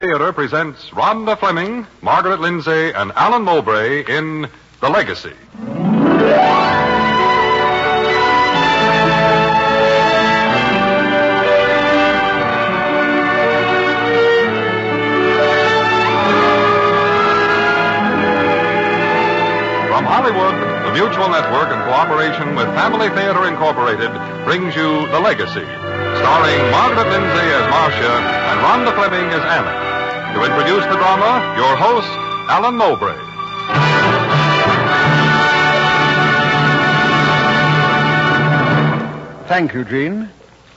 Theater presents Rhonda Fleming, Margaret Lindsay, and Alan Mowbray in The Legacy. From Hollywood, the Mutual Network, in cooperation with Family Theater Incorporated, brings you The Legacy, starring Margaret Lindsay as Marcia and Rhonda Fleming as Anna. To introduce the drama, your host, Alan Mowbray. Thank you, Gene.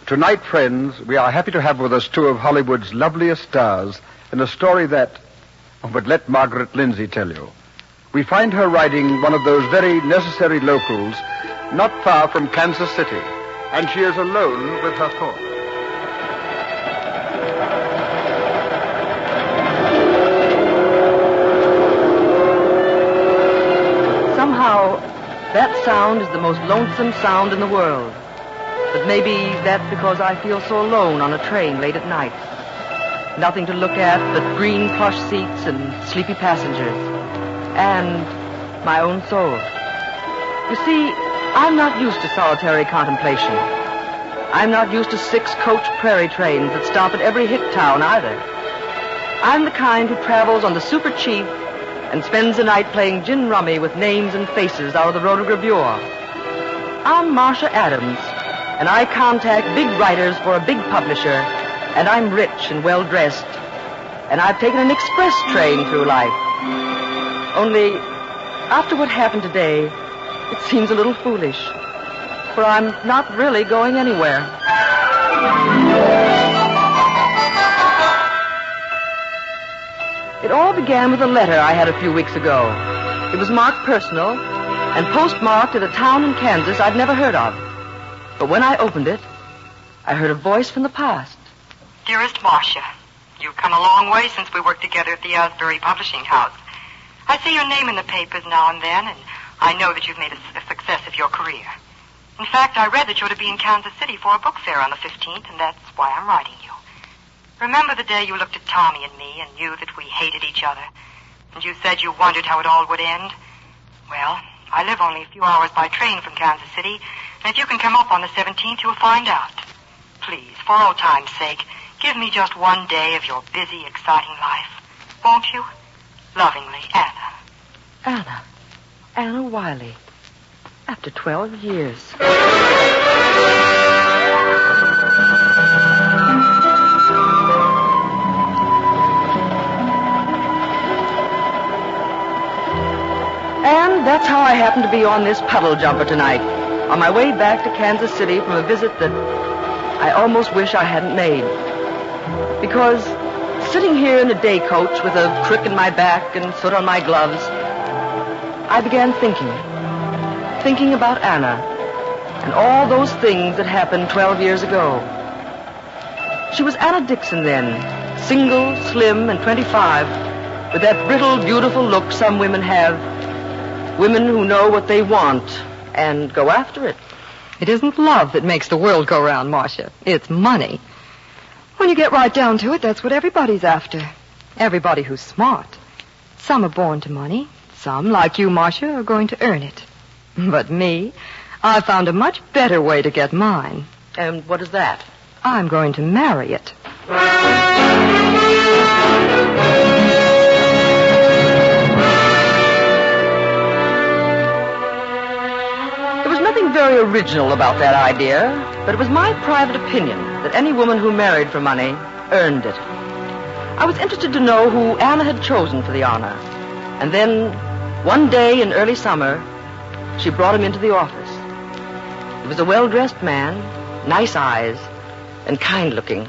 Tonight, friends, we are happy to have with us two of Hollywood's loveliest stars in a story that... but let Margaret Lindsay tell you. We find her riding one of those very necessary locals not far from Kansas City, and she is alone with her thoughts. Somehow, that sound is the most lonesome sound in the world. But maybe that's because I feel so alone on a train late at night. Nothing to look at but green plush seats and sleepy passengers. And my own soul. You see, I'm not used to solitary contemplation. I'm not used to 6-coach prairie trains that stop at every hick town either. I'm the kind who travels on the super cheap and spends the night playing gin rummy with names and faces out of the rotogravure. I'm Marcia Adams, and I contact big writers for a big publisher, and I'm rich and well-dressed, and I've taken an express train through life. Only, after what happened today, it seems a little foolish, for I'm not really going anywhere. It all began with a letter I had a few weeks ago. It was marked personal and postmarked at a town in Kansas I'd never heard of. But when I opened it, I heard a voice from the past. Dearest Marcia, you've come a long way since we worked together at the Asbury Publishing House. I see your name in the papers now and then, and I know that you've made a success of your career. In fact, I read that you're to be in Kansas City for a book fair on the 15th, and that's why I'm writing you. Remember the day you looked at Tommy and me and knew that we hated each other, and you said you wondered how it all would end? Well, I live only a few hours by train from Kansas City, and if you can come up on the 17th, you'll find out. Please, for old time's sake, give me just one day of your busy, exciting life. Won't you? Lovingly, Anna. Anna Wiley. After 12 years. And that's how I happened to be on this puddle jumper tonight, on my way back to Kansas City from a visit that I almost wish I hadn't made. Because sitting here in a day coach with a crick in my back and soot on my gloves, I began thinking about Anna and all those things that happened 12 years ago. She was Anna Dixon then, single, slim, and 25, with that brittle, beautiful look some women have. Women who know what they want and go after it. It isn't love that makes the world go round, Marcia. It's money. When you get right down to it, that's what everybody's after. Everybody who's smart. Some are born to money. Some, like you, Marcia, are going to earn it. But me, I found a much better way to get mine. And what is that? I'm going to marry it. Nothing very original about that idea, but it was my private opinion that any woman who married for money earned it. I was interested to know who Anna had chosen for the honor. And then, one day in early summer, she brought him into the office. He was a well-dressed man, nice eyes, and kind-looking.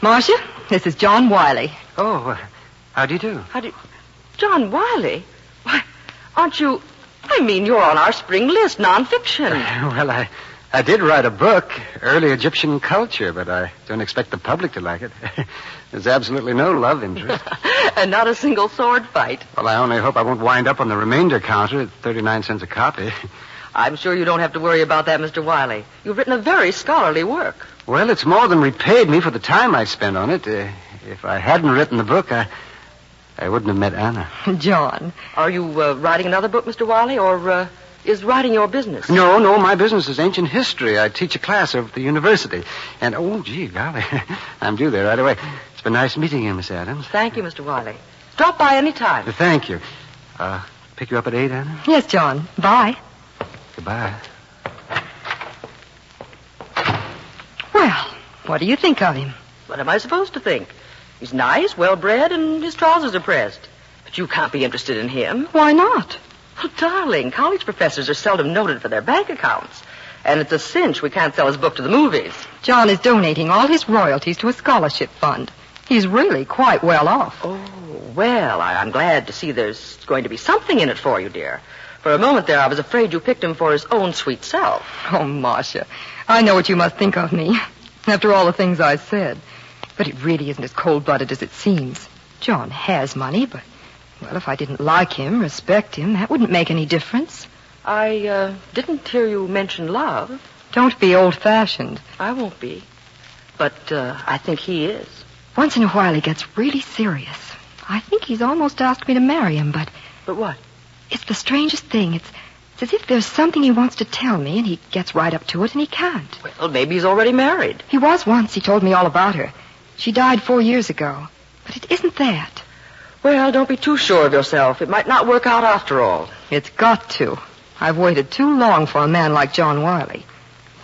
Marcia, this is John Wiley. Oh, how do you do? John Wiley? Why, aren't you... I mean, you're on our spring list, nonfiction. Well, I did write a book, Early Egyptian Culture, but I don't expect the public to like it. There's absolutely no love interest. And not a single sword fight. Well, I only hope I won't wind up on the remainder counter at 39 cents a copy. I'm sure you don't have to worry about that, Mr. Wiley. You've written a very scholarly work. Well, it's more than repaid me for the time I spent on it. If I hadn't written the book, I wouldn't have met Anna. John, are you writing another book, Mr. Wiley, or is writing your business? No, my business is ancient history. I teach a class over at the university. And, oh, gee, golly, I'm due there right away. It's been nice meeting you, Miss Adams. Thank you, Mr. Wiley. Drop by any time. Thank you. Pick you up at 8, Anna? Yes, John. Bye. Goodbye. Well, what do you think of him? What am I supposed to think? He's nice, well-bred, and his trousers are pressed. But you can't be interested in him. Why not? Well, darling, college professors are seldom noted for their bank accounts. And it's a cinch we can't sell his book to the movies. John is donating all his royalties to a scholarship fund. He's really quite well off. Oh, well, I'm glad to see there's going to be something in it for you, dear. For a moment there, I was afraid you picked him for his own sweet self. Oh, Marcia, I know what you must think of me, after all the things I said. But it really isn't as cold-blooded as it seems. John has money, but, well, if I didn't like him, respect him, that wouldn't make any difference. I didn't hear you mention love. Don't be old-fashioned. I won't be. But I think he is. Once in a while he gets really serious. I think he's almost asked me to marry him, but... But what? It's the strangest thing. It's as if there's something he wants to tell me, and he gets right up to it, and he can't. Well, maybe he's already married. He was once. He told me all about her. She died 4 years ago. But it isn't that. Well, don't be too sure of yourself. It might not work out after all. It's got to. I've waited too long for a man like John Wiley.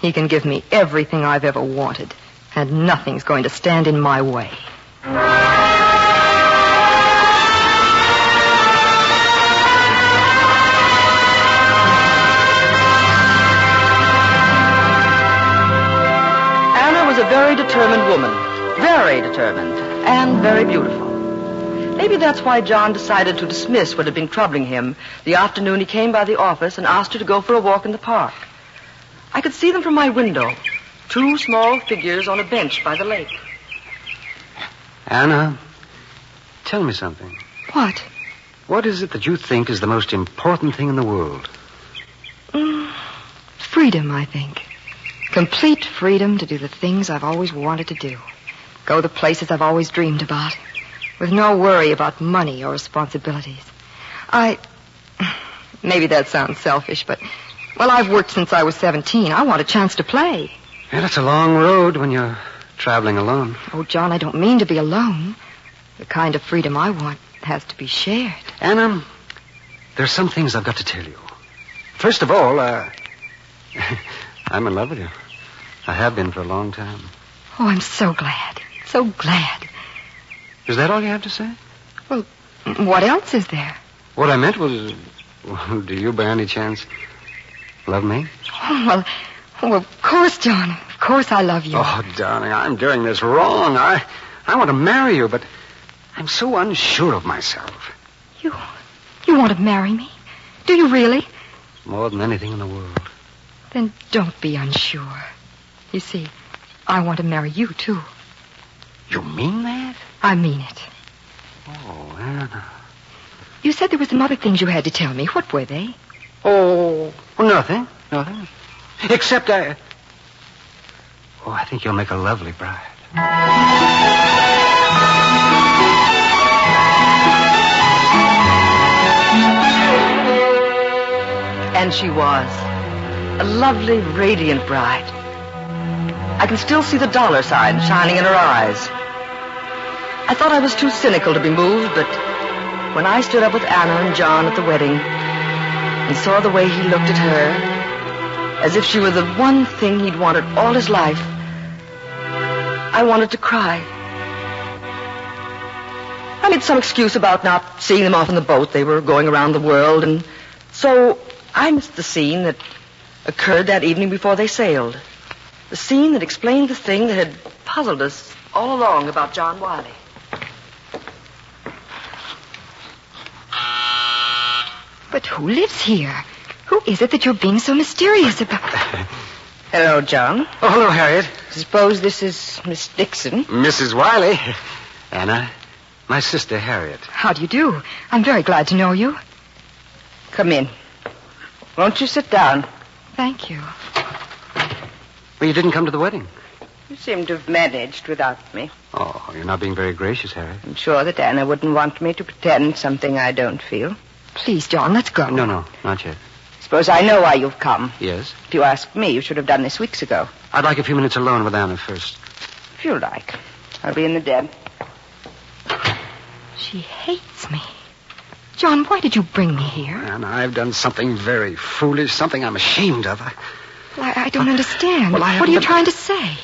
He can give me everything I've ever wanted, and nothing's going to stand in my way. Anna was a very determined woman. Very determined. And very beautiful. Maybe that's why John decided to dismiss what had been troubling him the afternoon he came by the office and asked her to go for a walk in the park. I could see them from my window. 2 small figures on a bench by the lake. Anna, tell me something. What? What is it that you think is the most important thing in the world? Freedom, I think. Complete freedom to do the things I've always wanted to do. Go the places I've always dreamed about. With no worry about money or responsibilities. Maybe that sounds selfish, but... Well, I've worked since I was 17. I want a chance to play. And it's a long road when you're traveling alone. Oh, John, I don't mean to be alone. The kind of freedom I want has to be shared. Anna, there's some things I've got to tell you. First of all, I'm in love with you. I have been for a long time. Oh, I'm so glad. So glad. Is that all you have to say? Well, what else is there? What I meant was, do you by any chance love me? Oh, well, of course, John. Of course I love you. Oh, darling, I'm doing this wrong. I want to marry you, but I'm so unsure of myself. You want to marry me? Do you really? More than anything in the world. Then don't be unsure. You see, I want to marry you, too. You mean that? I mean it. Oh, Anna. You said there were some other things you had to tell me. What were they? Oh, nothing. Except I think you'll make a lovely bride. And she was. A lovely, radiant bride. I can still see the dollar sign shining in her eyes. I thought I was too cynical to be moved, but when I stood up with Anna and John at the wedding and saw the way he looked at her, as if she were the one thing he'd wanted all his life, I wanted to cry. I made some excuse about not seeing them off in the boat. They were going around the world, and so I missed the scene that occurred that evening before they sailed. The scene that explained the thing that had puzzled us all along about John Wiley. But who lives here? Who is it that you're being so mysterious about? Hello, John. Oh, hello, Harriet. Suppose this is Miss Dixon. Mrs. Wiley. Anna, my sister, Harriet. How do you do? I'm very glad to know you. Come in. Won't you sit down? Thank you. Well, you didn't come to the wedding. You seem to have managed without me. Oh, you're not being very gracious, Harriet. I'm sure that Anna wouldn't want me to pretend something I don't feel. Please, John, let's go. No, not yet. Suppose I know why you've come. Yes? If you asked me, you should have done this weeks ago. I'd like a few minutes alone with Anna first. If you like. I'll be in the den. She hates me. John, why did you bring me here? Anna, I've done something very foolish, something I'm ashamed of. I don't understand. Well, what are you trying to say?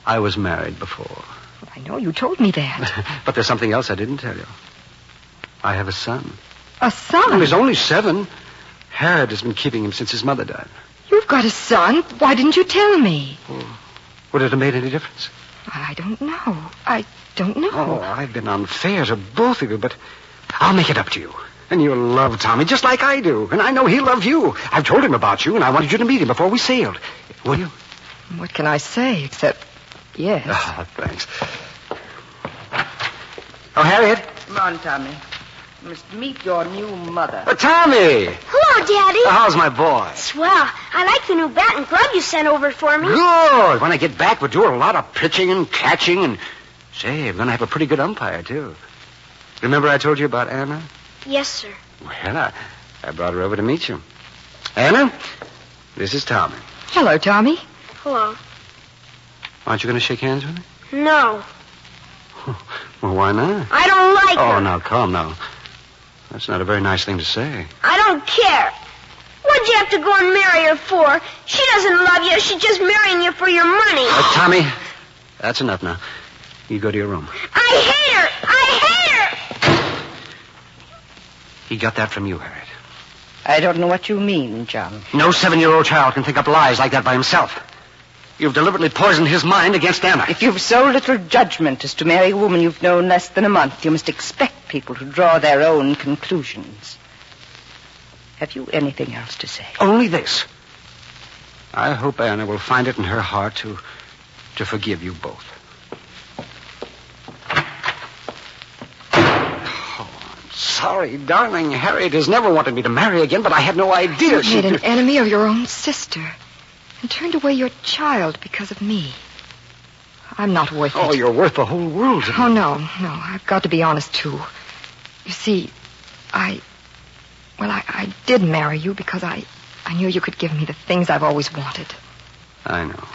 I was married before. I know, you told me that. But there's something else I didn't tell you. I have a son. A son? Well, he's only 7. Harriet has been keeping him since his mother died. You've got a son. Why didn't you tell me? Would it have made any difference? I don't know. Oh, I've been unfair to both of you, but I'll make it up to you. And you'll love Tommy just like I do. And I know he'll love you. I've told him about you, and I wanted you to meet him before we sailed. Will you? What can I say except yes? Oh, thanks. Oh, Harriet. Come on, Tommy. You must meet your new mother. Tommy! Hello, Daddy. How's my boy? Swell. I like the new bat and glove you sent over for me. Good. When I get back, we'll do a lot of pitching and catching, and say, we're going to have a pretty good umpire, too. Remember I told you about Anna? Yes, sir. Well, I brought her over to meet you. Anna, this is Tommy. Hello, Tommy. Hello. Aren't you going to shake hands with me? No. Well, why not? I don't like her. Oh, now, come now. That's not a very nice thing to say. I don't care. What'd you have to go and marry her for? She doesn't love you. She's just marrying you for your money. Tommy, that's enough now. You go to your room. I hate her. I hate her. He got that from you, Harriet. I don't know what you mean, John. No 7-year-old child can think up lies like that by himself. You've deliberately poisoned his mind against Anna. If you've so little judgment as to marry a woman you've known less than a month, you must expect people to draw their own conclusions. Have you anything else to say? Only this. I hope Anna will find it in her heart to forgive you both. Oh, I'm sorry, darling. Harriet has never wanted me to marry again, but I had no idea You made an enemy of your own sister and turned away your child because of me. I'm not worth it. Oh, you're worth the whole world to me. Oh, no. I've got to be honest, too. You see, I did marry you because I knew you could give me the things I've always wanted. I know.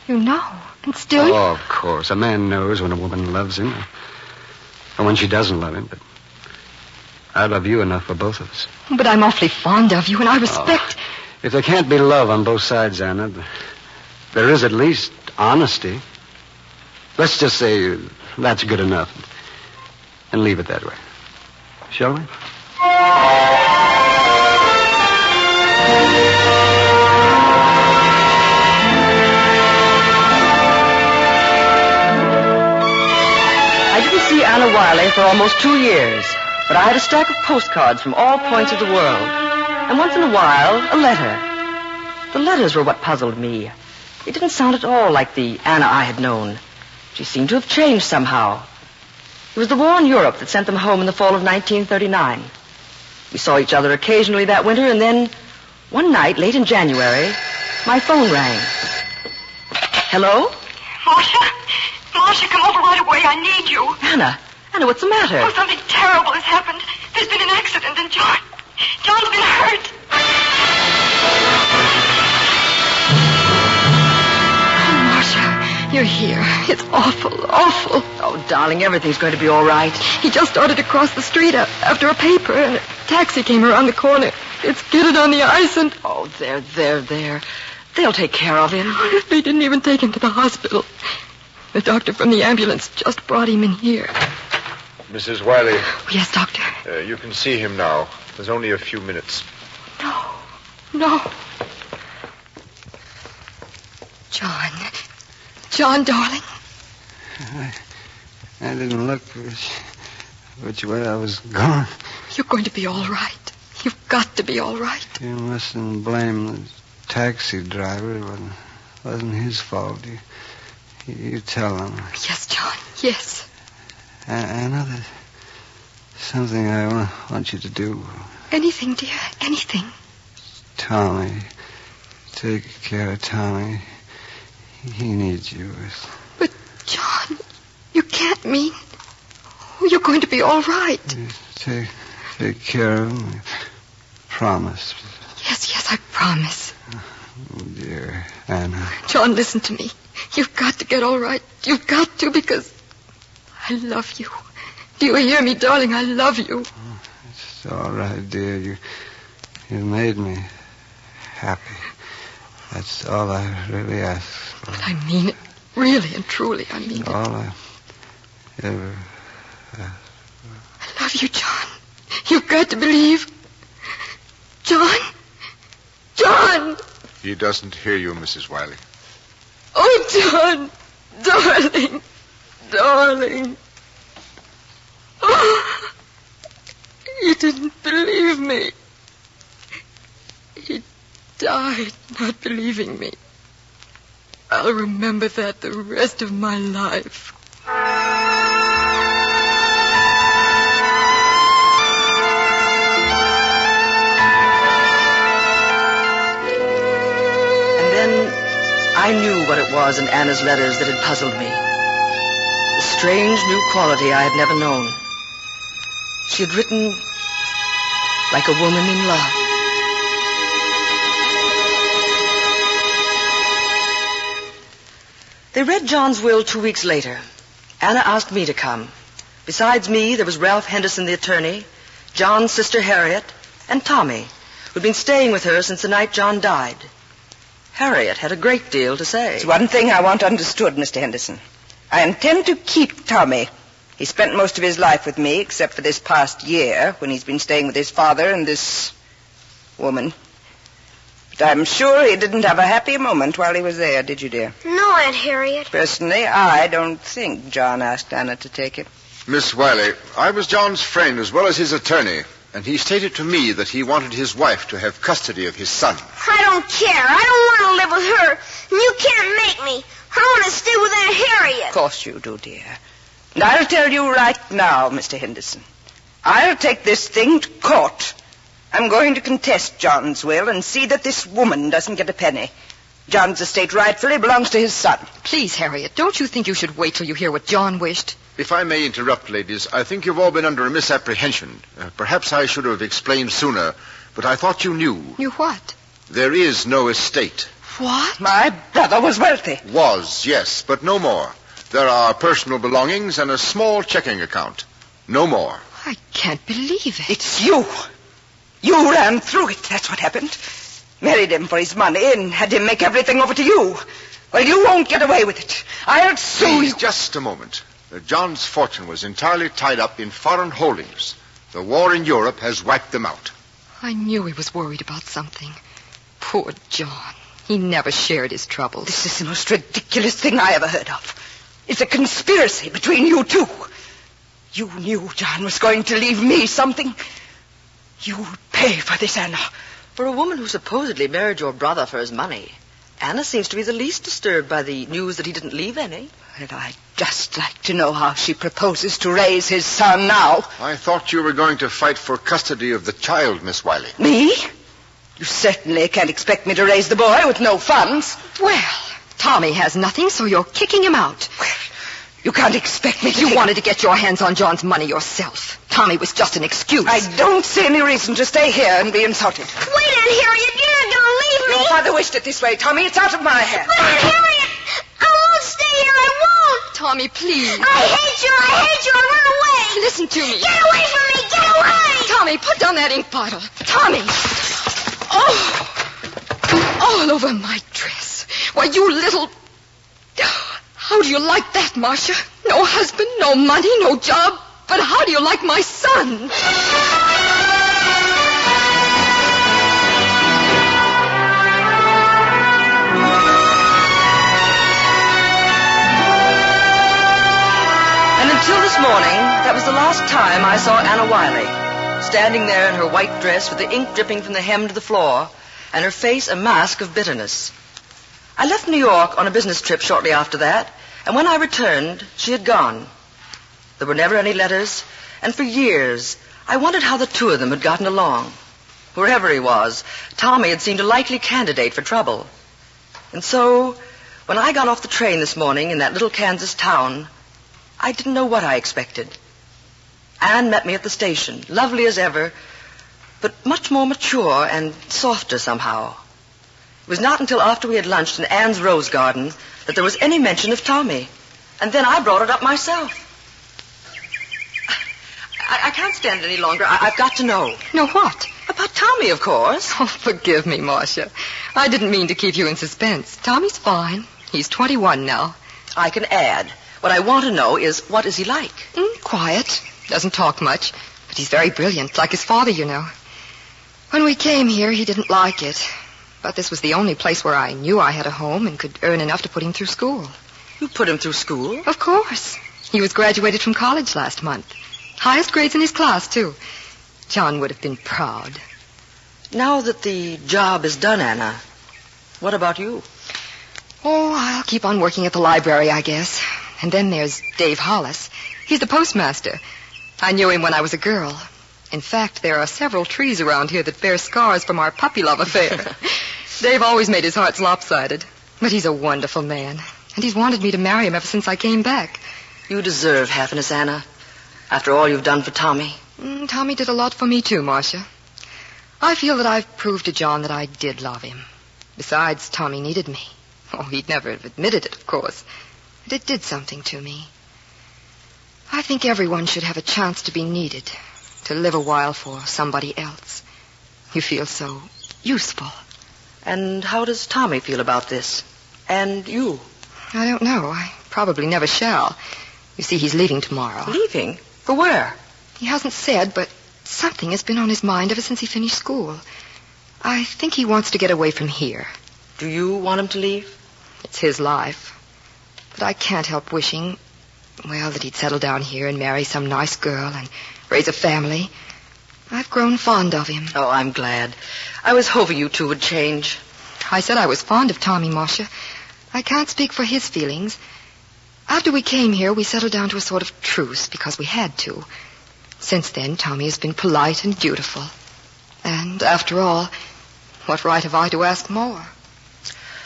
You know, and still... Oh, of course. A man knows when a woman loves him or when she doesn't love him, but I love you enough for both of us. But I'm awfully fond of you, and I respect... Oh. If there can't be love on both sides, Anna, there is at least honesty. Let's just say that's good enough and leave it that way. Shall we? I didn't see Anna Wiley for almost 2 years, but I had a stack of postcards from all points of the world. And once in a while, a letter. The letters were what puzzled me. It didn't sound at all like the Anna I had known. She seemed to have changed somehow. It was the war in Europe that sent them home in the fall of 1939. We saw each other occasionally that winter, and then one night, late in January, my phone rang. Hello? Marcia, come over right away. I need you. Anna, what's the matter? Oh, something terrible has happened. There's been an accident, and John's been hurt. Oh, Marcia, you're here. It's awful. Oh, darling, everything's going to be all right. He just started to cross the street after a paper, and a taxi came around the corner. It skidded on the ice, and... Oh, there. They'll take care of him. They didn't even take him to the hospital. The doctor from the ambulance just brought him in here. Mrs. Wiley. Yes, doctor. You can see him now. There's only a few minutes. No. John, darling. I didn't look which way I was going. You're going to be all right. You've got to be all right. You mustn't blame the taxi driver. It wasn't his fault. You tell him. Yes, John, yes. Anna, there's something I want you to do. Anything, dear, anything. Tommy. Take care of Tommy. He needs you. But, John, you can't mean... You're going to be all right. Take care of him. Promise. Yes, I promise. Oh, dear Anna. John, listen to me. You've got to get all right. You've got to, because I love you. Do you hear me, darling? I love you. Oh, it's all right, dear. You made me happy. That's all I really ask for. But I mean it. Really and truly, I mean it. All I ever ask for. I love you, John. You've got to believe. John? John! He doesn't hear you, Mrs. Wiley. Oh, John. Darling. Darling. Oh, he didn't believe me. He died not believing me. I'll remember that the rest of my life. And then I knew what it was in Anna's letters that had puzzled me. The strange new quality I had never known. She had written like a woman in love. They read John's will 2 weeks later. Anna asked me to come. Besides me, there was Ralph Henderson, the attorney, John's sister Harriet, and Tommy, who'd been staying with her since the night John died. Harriet had a great deal to say. There's one thing I want understood, Mr. Henderson. I intend to keep Tommy. He spent most of his life with me, except for this past year, when he's been staying with his father and this woman. But I'm sure he didn't have a happy moment while he was there, did you, dear? No, Aunt Harriet. Personally, I don't think John asked Anna to take him. Miss Wiley, I was John's friend as well as his attorney, and he stated to me that he wanted his wife to have custody of his son. I don't care. I don't want to live with her, and you can't make me. I want to stay with Aunt Harriet. Of course you do, dear. And I'll tell you right now, Mr. Henderson, I'll take this thing to court. I'm going to contest John's will and see that this woman doesn't get a penny. John's estate rightfully belongs to his son. Please, Harriet, don't you think you should wait till you hear what John wished? If I may interrupt, ladies, I think you've all been under a misapprehension. Perhaps I should have explained sooner, but I thought you knew. Knew what? There is no estate. What? My brother was wealthy. Was, yes, but no more. There are personal belongings and a small checking account. No more. I can't believe it. It's you. You ran through it, that's what happened. Married him for his money and had him make everything over to you. Well, you won't get away with it. I'll sue you. Just a moment. John's fortune was entirely tied up in foreign holdings. The war in Europe has wiped them out. I knew he was worried about something. Poor John. He never shared his troubles. This is the most ridiculous thing I ever heard of. It's a conspiracy between you two. You knew John was going to leave me something. You'd pay for this, Anna. For a woman who supposedly married your brother for his money, Anna seems to be the least disturbed by the news that he didn't leave any. Well, I'd just like to know how she proposes to raise his son now. I thought you were going to fight for custody of the child, Miss Wiley. Me? You certainly can't expect me to raise the boy with no funds. Well, Tommy has nothing, so you're kicking him out. Well, you can't expect me to... You wanted to get your hands on John's money yourself. Tommy was just an excuse. I don't see any reason to stay here and be insulted. Wait, Aunt Harriet, you're not going to leave me. Your father wished it this way, Tommy. It's out of my hands. But Aunt Harriet, I won't stay here. I won't. Tommy, please. I hate you. I hate you. I run away. Listen to me. Get away from me. Get away. Tommy, put down that ink bottle. Tommy. Oh, all over my dress. Why, you little... How do you like that, Marcia? No husband, no money, no job. But how do you like my son? And until this morning, that was the last time I saw Anna Wiley, standing there in her white dress with the ink dripping from the hem to the floor, and her face a mask of bitterness. I left New York on a business trip shortly after that, and when I returned, she had gone. There were never any letters, and for years, I wondered how the two of them had gotten along. Wherever he was, Tommy had seemed a likely candidate for trouble. And so, When I got off the train this morning in that little Kansas town, I didn't know what I expected. Anne met me at the station, lovely as ever, but much more mature and softer somehow. It was not until after we had lunched in Anne's rose garden that there was any mention of Tommy. And then I brought it up myself. I can't stand it any longer. I've got to know. Know what? About Tommy, of course. Oh, forgive me, Marcia. I didn't mean to keep you in suspense. Tommy's fine. He's 21 now. I can add. What I want to know is, what is he like? Quiet. Doesn't talk much. But he's very brilliant, like his father, you know. When we came here, he didn't like it. But this was the only place where I knew I had a home and could earn enough to put him through school. You put him through school? Of course. He was graduated from college last month. Highest grades in his class, too. John would have been proud. Now that the job is done, Anna, what about you? Oh, I'll keep on working at the library, I guess. And then there's Dave Hollis. He's the postmaster. I knew him when I was a girl. In fact, there are several trees around here that bear scars from our puppy love affair. Dave always made his hearts lopsided. But he's a wonderful man. And he's wanted me to marry him ever since I came back. You deserve happiness, Anna, after all you've done for Tommy. Tommy did a lot for me, too, Marcia. I feel that I've proved to John that I did love him. Besides, Tommy needed me. Oh, he'd never have admitted it, of course. But it did something to me. I think everyone should have a chance to be needed, to live a while for somebody else. You feel so useful. And how does Tommy feel about this? And you? I don't know. I probably never shall. You see, he's leaving tomorrow. Leaving? For where? He hasn't said, but something has been on his mind ever since he finished school. I think he wants to get away from here. Do you want him to leave? It's his life. But I can't help wishing, well, that he'd settle down here and marry some nice girl and raise a family. I've grown fond of him. Oh, I'm glad. I was hoping you two would change. I said I was fond of Tommy, Marcia. I can't speak for his feelings. After we came here, we settled down to a sort of truce because we had to. Since then, Tommy has been polite and dutiful. And, after all, what right have I to ask more?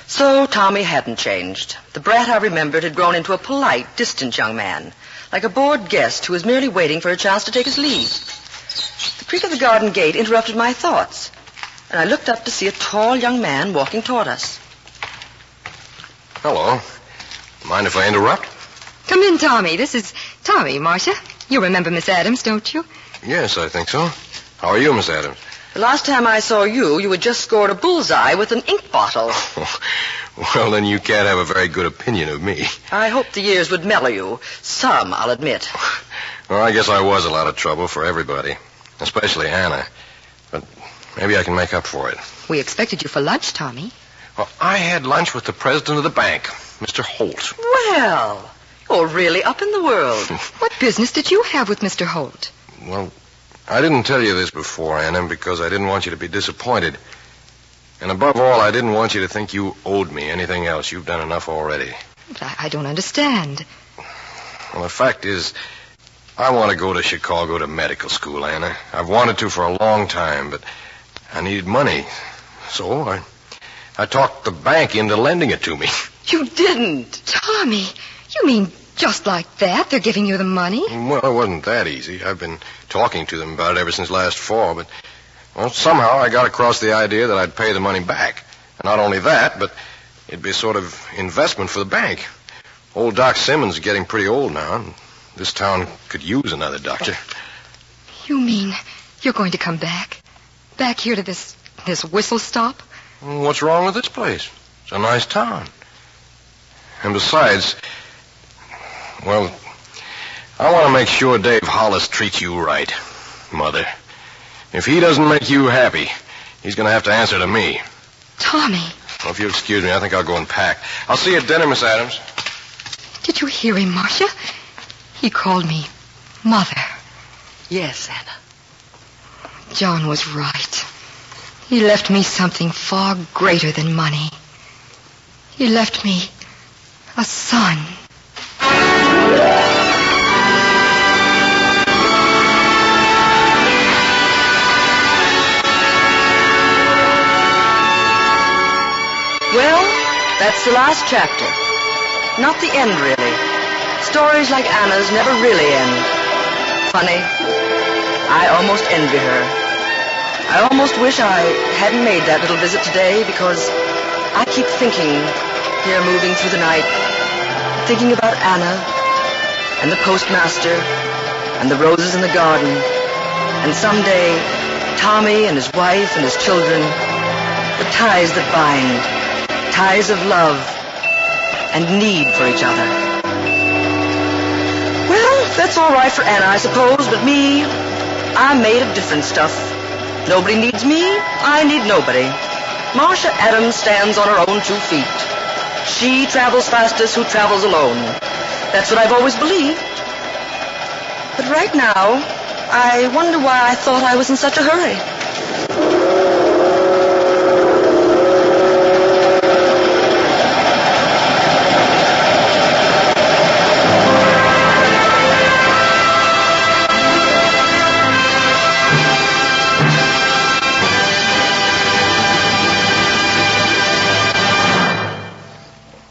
So Tommy hadn't changed. The brat I remembered had grown into a polite, distant young man, like a bored guest who was merely waiting for a chance to take his leave. The creak of the garden gate interrupted my thoughts, and I looked up to see a tall young man walking toward us. Hello. Mind if I interrupt? Come in, Tommy. This is Tommy, Marcia. You remember Miss Adams, don't you? Yes, I think so. How are you, Miss Adams? The last time I saw you, you had just scored a bullseye with an ink bottle. Well, then you can't have a very good opinion of me. I hoped the years would mellow you. Some, I'll admit. Well, I guess I was a lot of trouble for everybody, especially Anna. But maybe I can make up for it. We expected you for lunch, Tommy. Well, I had lunch with the president of the bank, Mr. Holt. Well, you're really up in the world. What business did you have with Mr. Holt? Well, I didn't tell you this before, Anna, because I didn't want you to be disappointed. And above all, I didn't want you to think you owed me anything else. You've done enough already. But I don't understand. Well, the fact is, I want to go to Chicago to medical school, Anna. I've wanted to for a long time, but I needed money. So I talked the bank into lending it to me. You didn't. Tommy, you mean just like that? They're giving you the money? Well, it wasn't that easy. I've been talking to them about it ever since last fall, but, well, somehow I got across the idea that I'd pay the money back. And not only that, but it'd be a sort of investment for the bank. Old Doc Simmons is getting pretty old now, and this town could use another doctor. You mean you're going to come back? Back here to this whistle stop? Well, what's wrong with this place? It's a nice town. And besides, well, I want to make sure Dave Hollis treats you right, Mother. If he doesn't make you happy, he's going to have to answer to me. Tommy. Well, if you'll excuse me, I think I'll go and pack. I'll see you at dinner, Miss Adams. Did you hear him, Marcia? He called me Mother. Yes, Anna. John was right. He left me something far greater than money. He left me a son. Well, That's the last chapter. Not the end, really. Stories like Anna's never really end. Funny. I almost envy her. I almost wish I hadn't made that little visit today because I keep thinking, here moving through the night, thinking about Anna and the postmaster and the roses in the garden, and someday Tommy and his wife and his children, the ties that bind, ties of love and need for each other. Well, that's all right for Anna, I suppose, but me, I'm made of different stuff. Nobody needs me, I need nobody. Marcia Adams stands on her own 2 feet. She travels fastest who travels alone. That's what I've always believed. But right now, I wonder why I thought I was in such a hurry.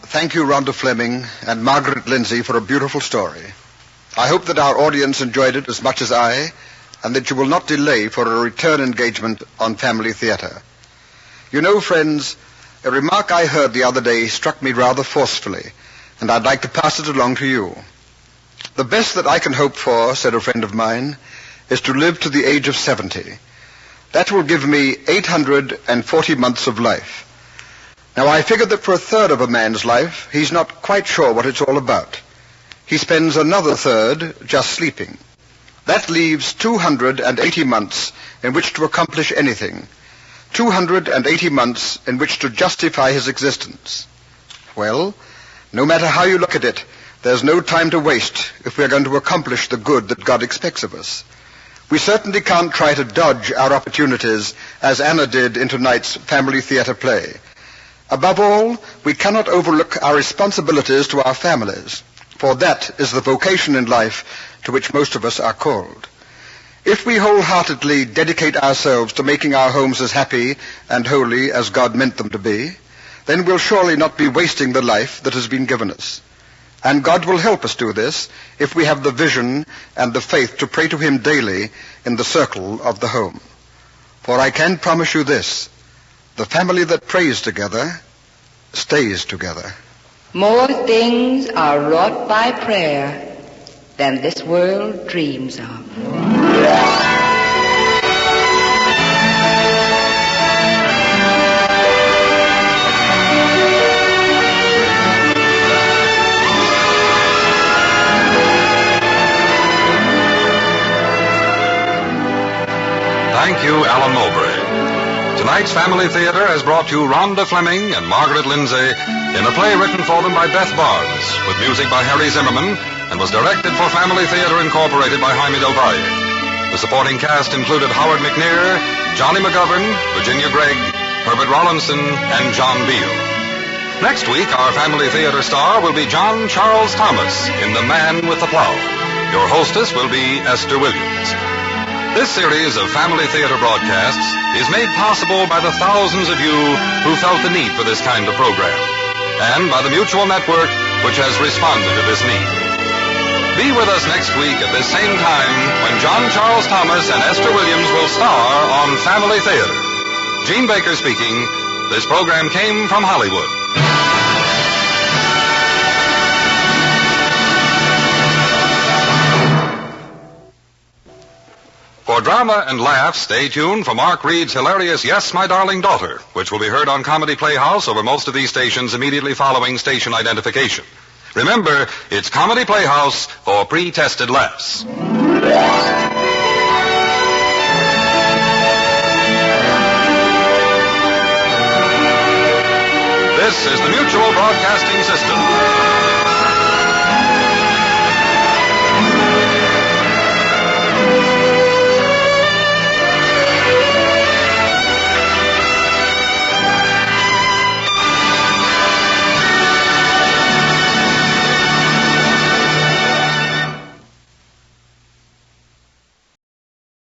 Thank you, Rhonda Fleming and Margaret Lindsay, for a beautiful story. I hope that our audience enjoyed it as much as I, and that you will not delay for a return engagement on Family Theatre. You know, friends, a remark I heard the other day struck me rather forcefully, and I'd like to pass it along to you. The best that I can hope for, said a friend of mine, is to live to the age of 70. That will give me 840 months of life. Now, I figure that for a third of a man's life, he's not quite sure what it's all about. He spends another third just sleeping. That leaves 280 months in which to accomplish anything. 280 months in which to justify his existence. Well, no matter how you look at it, there's no time to waste if we're going to accomplish the good that God expects of us. We certainly can't try to dodge our opportunities as Anna did in tonight's Family Theatre play. Above all, we cannot overlook our responsibilities to our families, for that is the vocation in life to which most of us are called. If we wholeheartedly dedicate ourselves to making our homes as happy and holy as God meant them to be, then we'll surely not be wasting the life that has been given us. And God will help us do this if we have the vision and the faith to pray to Him daily in the circle of the home. For I can promise you this: the family that prays together stays together. More things are wrought by prayer than this world dreams of. Thank you, Alan Mowbray. Tonight's Family Theatre has brought you Rhonda Fleming and Margaret Lindsay in a play written for them by Beth Barnes, with music by Harry Zimmerman, and was directed for Family Theatre Incorporated by Jaime Del Valle. The supporting cast included Howard McNear, Johnny McGovern, Virginia Gregg, Herbert Rollinson, and John Beale. Next week, our Family Theatre star will be John Charles Thomas in The Man with the Plow. Your hostess will be Esther Williams. This series of Family Theatre broadcasts is made possible by the thousands of you who felt the need for this kind of program, and by the Mutual Network, which has responded to this need. Be with us next week at this same time when John Charles Thomas and Esther Williams will star on Family Theatre. Gene Baker speaking. This program came from Hollywood. For drama and laughs, stay tuned for Mark Reed's hilarious Yes, My Darling Daughter, which will be heard on Comedy Playhouse over most of these stations immediately following station identification. Remember, it's Comedy Playhouse for pre-tested laughs. This is the Mutual Broadcasting System.